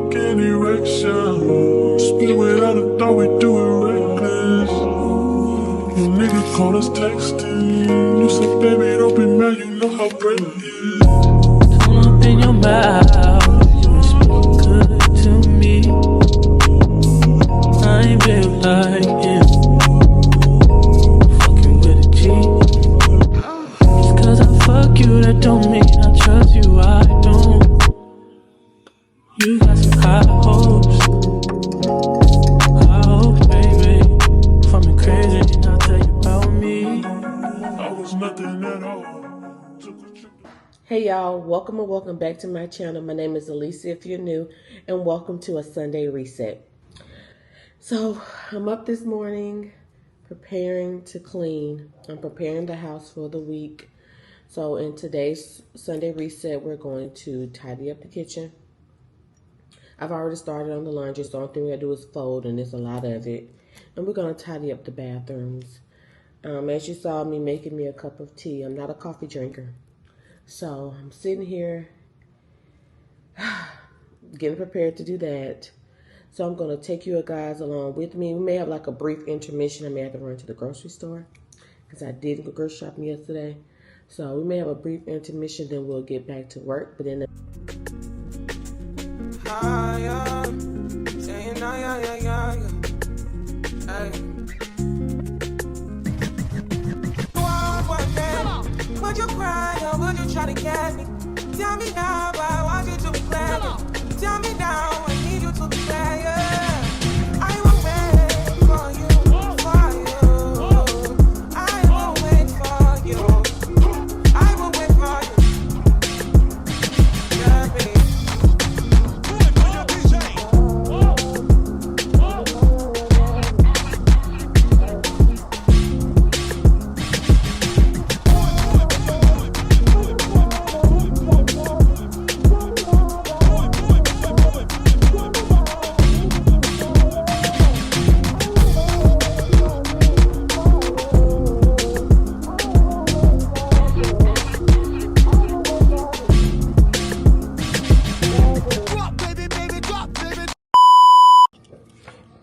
fucking erection. Spit without a thought, we do it reckless. You niggas call us texting. You said, baby, don't be mad, you know how bread is. Come up in your mouth, you whisper good to me. I ain't built like you, fucking with a G. Just cause I fuck you, that don't mean I trust you, I don't. You got some high hopes, baby. If I'm crazy, I'll tell you about me. I was nothing at all. Hey y'all, welcome back to my channel. My name is Alicia if you're new, and welcome to a Sunday reset. So I'm up this morning preparing to clean. I'm preparing the house for the week. So in today's Sunday reset, we're going to tidy up the kitchen. I've already started on the laundry, so the only thing we gotta do is fold, and there's a lot of it. And we're gonna tidy up the bathrooms. As you saw me making me a cup of tea, I'm not a coffee drinker. So I'm sitting here getting prepared to do that. So I'm going to take you guys along with me. We may have like a brief intermission. I may have to run to the grocery store because I did go grocery shopping yesterday. So we may have a brief intermission, then we'll get back to work. But then Would you cry or would you try to get me? Tell me now, I want you to be glad. Tell me now, I need you to be glad. Yeah. I will wait for you, for you. I will wait for you. I will wait for you. Yeah, baby.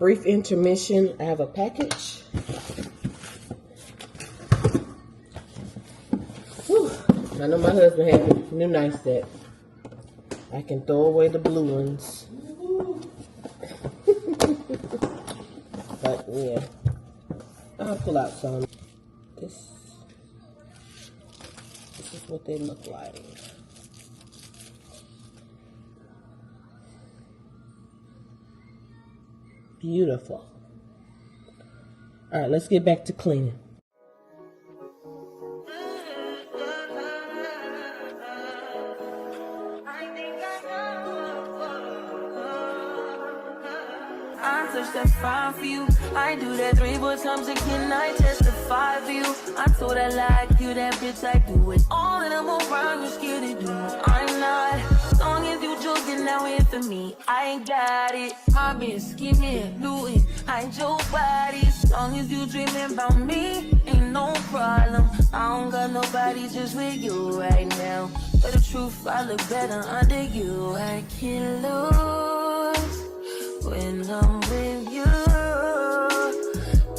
brief intermission. I have a package. Whew. I know my husband has a new nightstand. I can throw away the blue ones. But yeah, I'll pull out some. This is what they look like. Beautiful. All right, let's get back to cleaning. I touch that 5 for you. I do that 3-4 times again. I testify for you. I told I like you, that bitch. I do it all, and I'm around. You scared to do it. I'm not. As long as you joking now in for me, I ain't got it. I've been scheming, looting, hide your body. As long as you dreaming about me, ain't no problem. I don't got nobody just with you right now. But the truth, I look better under you. I can't lose when I'm with you.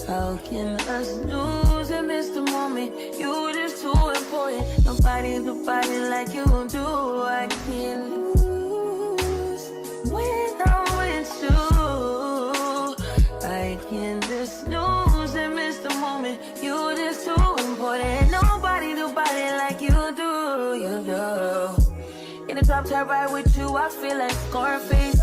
How can us lose and miss the moment? You just too important. Nobody do body like you do. I can't lose when I'm with you. I can just lose and miss the moment. You just too important. Nobody do body like you do. You do. In the top tier ride with you, I feel like Scarface.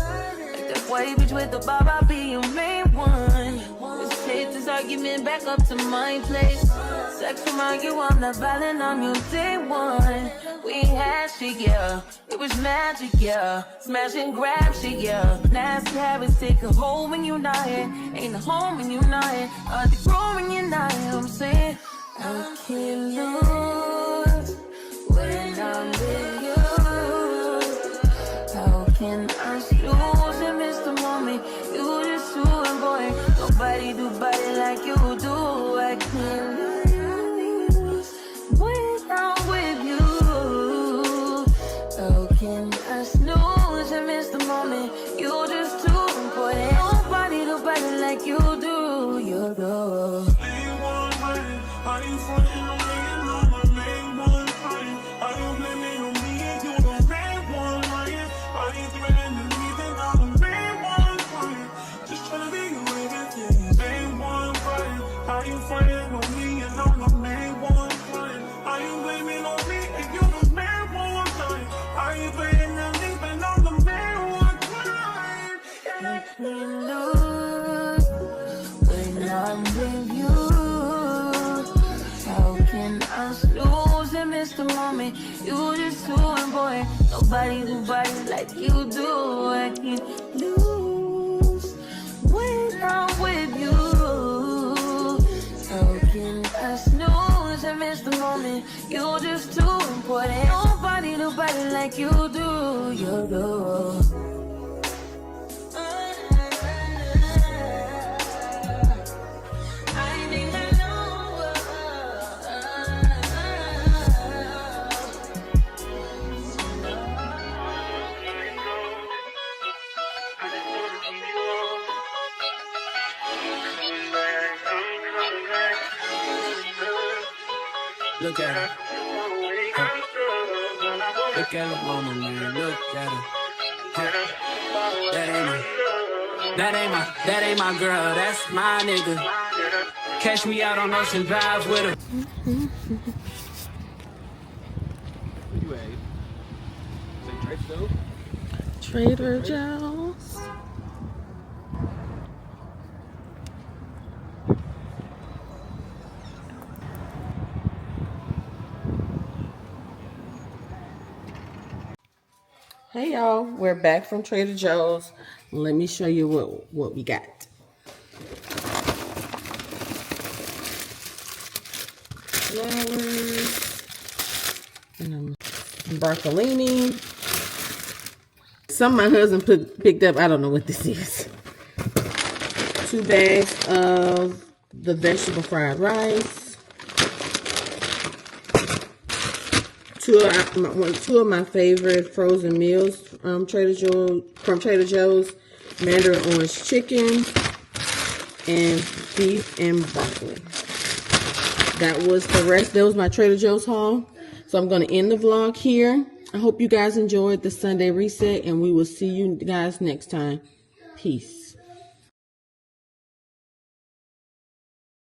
White bitch with the bob, I'll be your main one. Let's take this argument back up to my place. Sex from argue, I'm not violent, I'm your day one. We had shit, yeah. It was magic, yeah. Smash and grab shit, yeah. Nasty habits take a hold when you're not here. Ain't a home when you're not here. Hard to grow when you're not here. I'm saying I can't lose when I'm with you. How can I lose and miss the moment? You just too important. Nobody do body like you do. I can't lose when I'm with you. How can I snooze and miss the moment? You lose when I'm with you? How can I snooze and miss the moment? You just too important. Nobody do body like you do. I can't lose when I'm with you. How can I snooze and miss the moment? You just too important. Nobody do body like you do. You do. Look at her. Look at her mama, man. Look at her. That ain't my girl. That's my nigga. Catch me out on Ocean Drive with her. Where you at? Is it Trader Joe's. Hey y'all, we're back from Trader Joe's. Let me show you what we got. Flowers and broccolini. Some my husband picked up. I don't know what this is. 2 bags of the vegetable fried rice. Two of my favorite frozen meals from Trader Joe's, Mandarin orange chicken and beef and broccoli. That was my Trader Joe's haul. So I'm going to end the vlog here. I hope you guys enjoyed the Sunday reset, and we will see you guys next time. Peace.